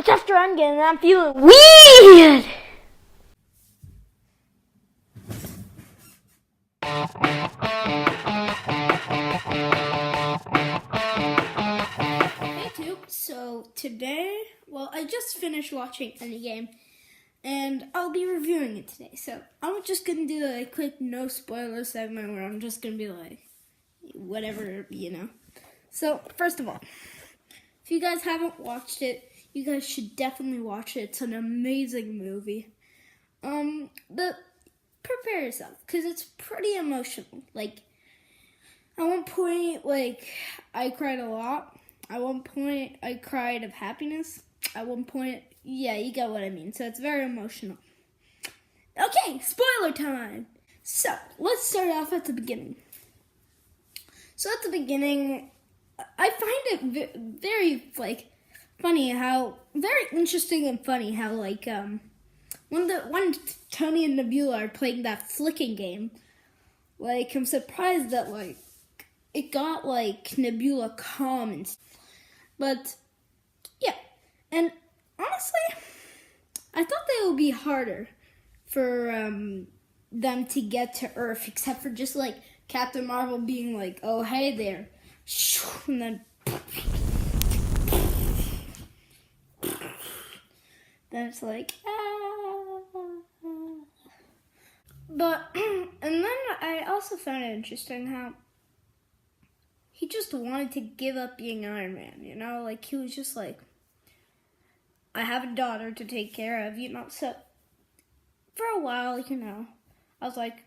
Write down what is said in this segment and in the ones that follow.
It's after Endgame and I'm feeling weird! Hey YouTube, so today, I just finished watching Endgame and I'll be reviewing it today. So I'm just gonna do a quick no spoiler segment where I'm just gonna be like, whatever, So first of all, if you guys haven't watched it, you guys should definitely watch it. It's an amazing movie. But prepare yourself, because it's pretty emotional. Like, at one point, I cried a lot. At one point, I cried of happiness. At one point, yeah, you get what I mean. So it's very emotional. Okay, spoiler time! So, let's start off at the beginning. So at the beginning, I find it very, funny how, very interesting and funny how, when Tony and Nebula are playing that flicking game, I'm surprised that, it got, Nebula calm, but, yeah, and honestly, I thought they would be harder for, them to get to Earth, except for just, Captain Marvel being like, oh, hey there, and then it's like, But, and then I also found it interesting how he just wanted to give up being Iron Man, he was just like, I have a daughter to take care of, so for a while, I was like,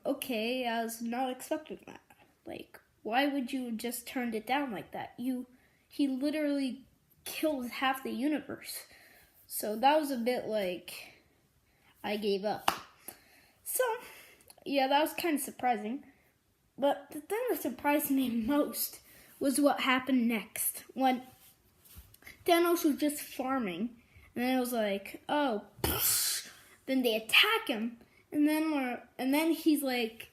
okay, I was not expecting that. Why would you just turn it down like that? He literally killed half the universe. So that was a bit I gave up. So, yeah, that was kind of surprising. But the thing that surprised me most was what happened next. When Thanos was just farming, and then it was like, oh, then they attack him, and then he's like,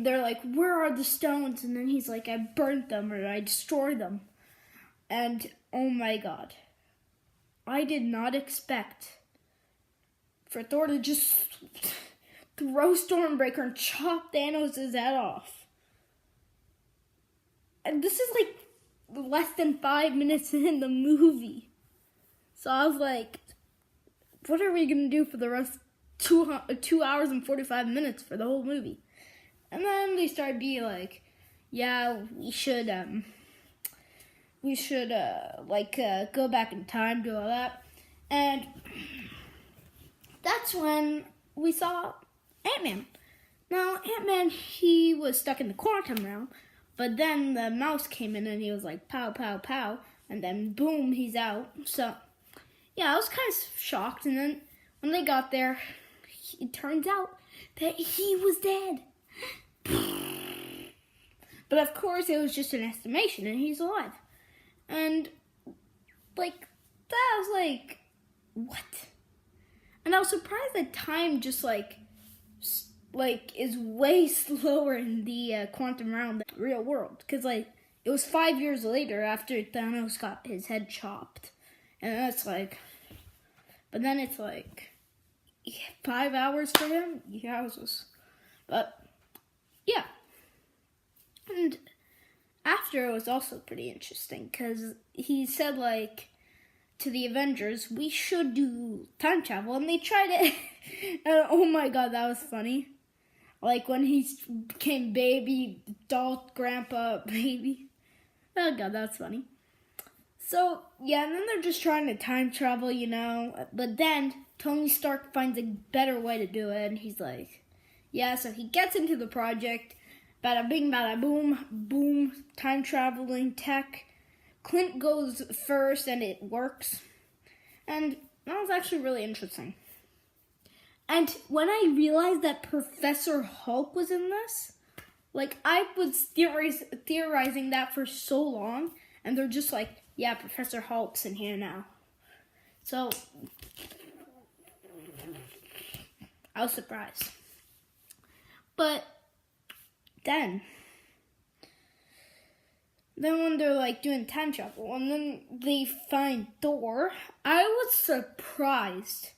they're like, where are the stones? And then he's like, I burnt them, or I destroyed them. And, oh my god. I did not expect for Thor to just throw Stormbreaker and chop Thanos' head off. And this is less than 5 minutes in the movie. So I was like, what are we going to do for the rest 2 hours and 45 minutes for the whole movie? And then they started being like, yeah, we should go back in time, do all that. And that's when we saw Ant-Man. Now, Ant-Man, he was stuck in the quantum realm, but then the mouse came in and he was like, pow, pow, pow, and then boom, he's out. So, yeah, I was kind of shocked, and then when they got there, it turns out that he was dead. But of course, it was just an estimation, and he's alive. And, that was what? And I was surprised that time just, is way slower in the quantum realm than the real world. Because, it was 5 years later after Thanos got his head chopped. And that's but then it's 5 hours for him? Yeah, but, yeah. And after, it was also pretty interesting, because he said, to the Avengers, we should do time travel, and they tried it, and oh my god, that was funny. When he became baby, adult, grandpa, baby. Oh god, that's funny. So, yeah, and then they're just trying to time travel, but then Tony Stark finds a better way to do it, and he's like, yeah, so he gets into the project, bada bing, bada boom, boom, time traveling tech. Clint goes first, and it works. And that was actually really interesting. And when I realized that Professor Hulk was in this, I was theorizing that for so long, and they're just like, yeah, Professor Hulk's in here now. So, I was surprised. But then, Then when they're like doing time travel, and then they find Thor, I was surprised.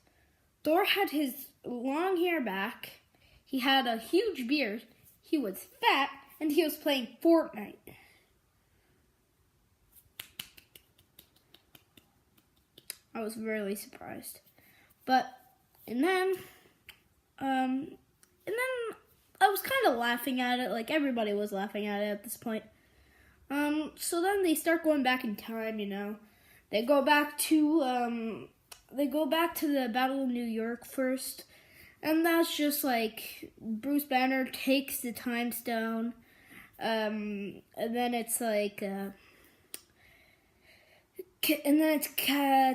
Thor had his long hair back. He had a huge beard. He was fat, and he was playing Fortnite. I was really surprised. And then I was kind of laughing at it, like everybody was laughing at it at this point. So then they start going back in time, you know. They go back to the Battle of New York first, and that's just like Bruce Banner takes the time stone, and then it's like, and then it's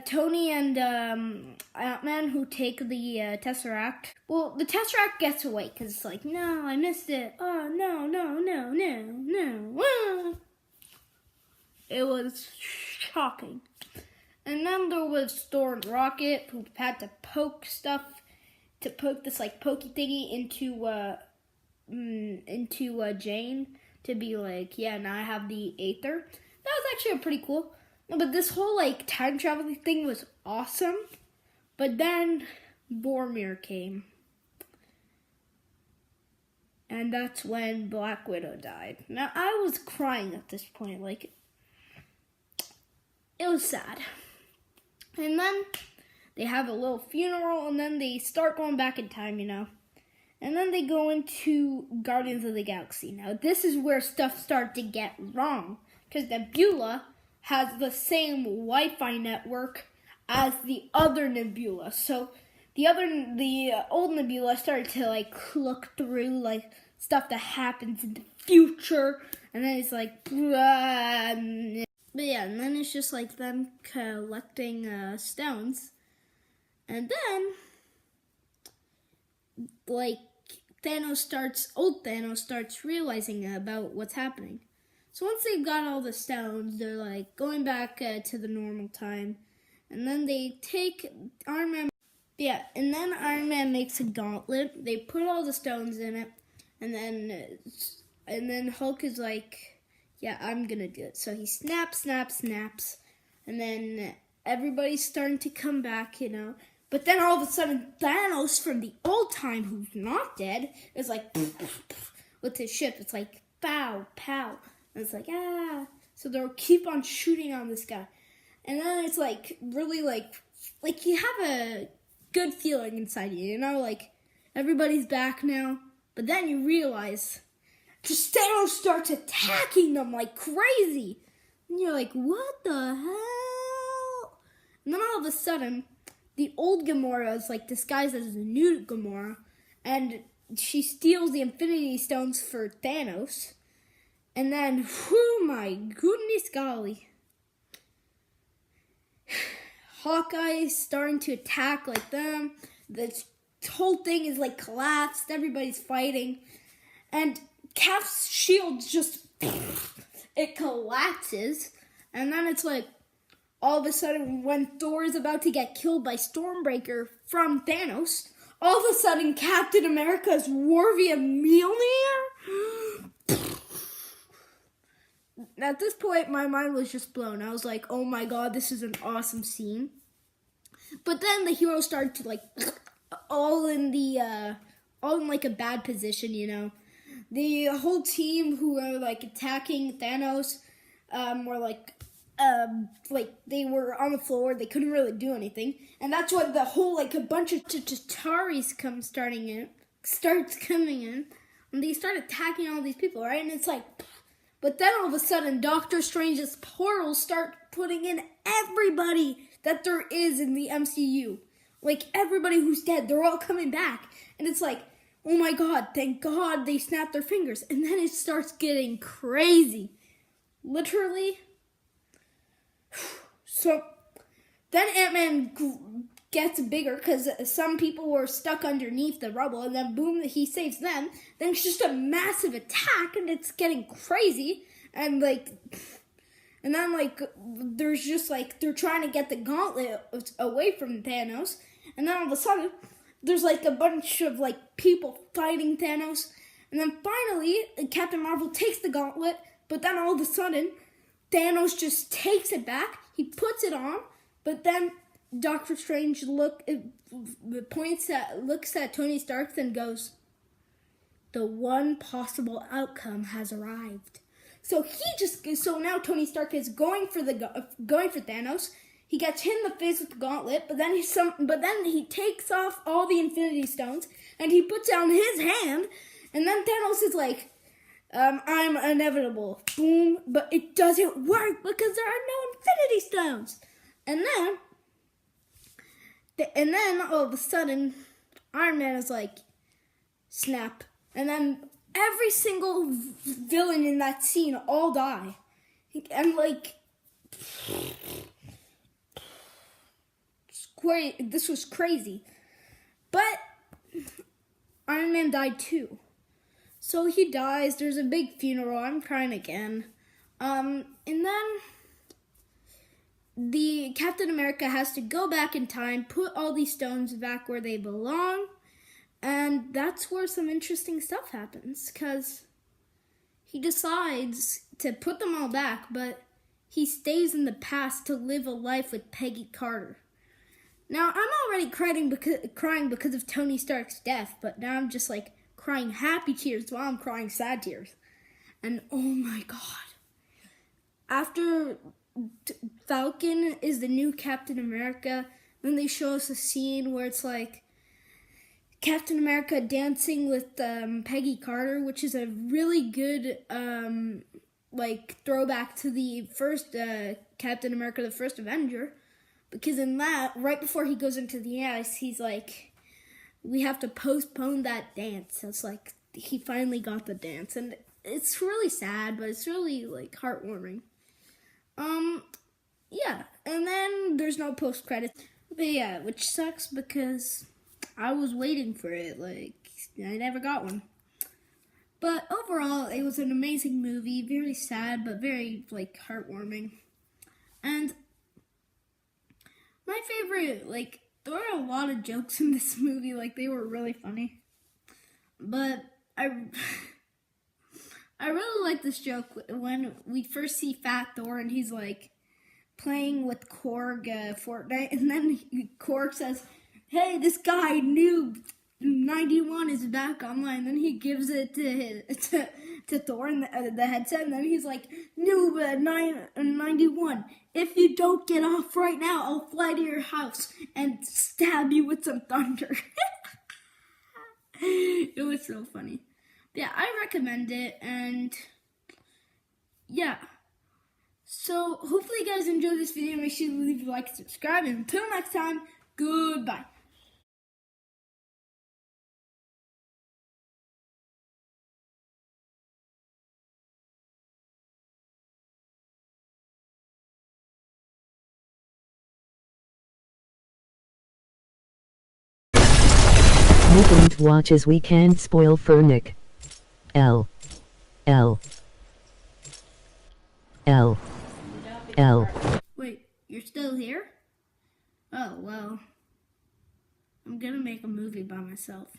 Tony and Ant-Man who take the Tesseract. Well, the Tesseract gets away because it's like, no, I missed it. Oh, no. Ah. It was shocking. And then there was Thor and Rocket who had to poke this like pokey thingy into Jane to be like, yeah, now I have the Aether. That was actually pretty cool. But this whole like time traveling thing was awesome. But then Boromir came. And that's when Black Widow died. Now I was crying at this point, like it was sad. And then they have a little funeral, and then they start going back in time, you know. And then they go into Guardians of the Galaxy. Now, this is where stuff starts to get wrong, because Nebula has the same Wi-Fi network as the other Nebula. So the old Nebula started to like look through like stuff that happens in the future, and then it's like, but yeah, and then it's just like them collecting stones. And then, like, old Thanos starts realizing about what's happening. So once they've got all the stones, they're like going back to the normal time. And then they take Iron Man. Yeah, and then Iron Man makes a gauntlet. They put all the stones in it. And then Hulk is like, yeah, I'm gonna do it. So he snaps. And then everybody's starting to come back, you know. But then all of a sudden, Thanos from the old time, who's not dead, is like, with his ship. It's like, pow. And it's like, ah. So they'll keep on shooting on this guy. And then it's like, really like you have a good feeling inside you know? Like, everybody's back now. But then you realize, just Thanos starts attacking them like crazy. And you're like, what the hell? And then all of a sudden, the old Gamora is like disguised as the new Gamora. And she steals the Infinity Stones for Thanos. And then, whew, my goodness golly. Hawkeye's starting to attack like them. This whole thing is like collapsed. Everybody's fighting. And Cap's shield just, it collapses. And then it's like, all of a sudden, when Thor is about to get killed by Stormbreaker from Thanos, all of a sudden, Captain America's Warvia Mjolnir. At this point, my mind was just blown. I was like, oh my god, this is an awesome scene. But then the heroes started to like, all in like a bad position, you know. The whole team who were like attacking Thanos were like they were on the floor. They couldn't really do anything, and that's when the whole like a bunch of Chitaris starts coming in, and they start attacking all these people, right? And it's like, but then all of a sudden, Doctor Strange's portals start putting in everybody that there is in the MCU, like everybody who's dead. They're all coming back, and it's like, oh my god, thank God they snapped their fingers. And then it starts getting crazy. Literally. So, then Ant-Man gets bigger because some people were stuck underneath the rubble. And then boom, he saves them. Then it's just a massive attack and it's getting crazy. And then there's just like, they're trying to get the gauntlet away from Thanos. And then all of a sudden, there's like a bunch of like people fighting Thanos. And then finally, Captain Marvel takes the gauntlet, but then all of a sudden, Thanos just takes it back. He puts it on, but then Doctor Strange looks at Tony Stark and goes, "The one possible outcome has arrived." So now Tony Stark is going for Thanos. He gets hit in the face with the gauntlet, but then he takes off all the Infinity Stones and he puts down his hand, and then Thanos is like, "I'm inevitable." Boom, but it doesn't work because there are no Infinity Stones. And then all of a sudden, Iron Man is like, snap. And then every single villain in that scene all die. And like, this was crazy. But Iron Man died too. So he dies, there's a big funeral, I'm crying again. And then the Captain America has to go back in time, put all these stones back where they belong, and that's where some interesting stuff happens, because he decides to put them all back, but he stays in the past to live a life with Peggy Carter. Now, I'm already crying because of Tony Stark's death, but now I'm just like crying happy tears while I'm crying sad tears. And oh my god. After Falcon is the new Captain America, then they show us a scene where it's like Captain America dancing with Peggy Carter, which is a really good throwback to the first Captain America, the first Avenger. Because in that, right before he goes into the ice, he's like, we have to postpone that dance. So it's like he finally got the dance, and it's really sad, but it's really like heartwarming. Yeah, and then there's no post credits. But yeah, which sucks because I was waiting for it. Like, I never got one. But overall, it was an amazing movie. Very sad, but very like heartwarming. And my favorite, like, there were a lot of jokes in this movie, like, they were really funny. But I really like this joke when we first see Fat Thor and he's, like, playing with Korg Fortnite, and then Korg says, "Hey, this guy, Noob 91 is back online." Then he gives it to Thor in the headset, and then he's like, "Noob 91, if you don't get off right now, I'll fly to your house and stab you with some thunder." It was so funny. Yeah, I recommend it, and yeah. So, hopefully you guys enjoyed this video. Make sure to leave a like and subscribe, and until next time, goodbye. Don't watch as we can't spoil Furnick. L. Wait, you're still here? Oh, well. I'm gonna make a movie by myself.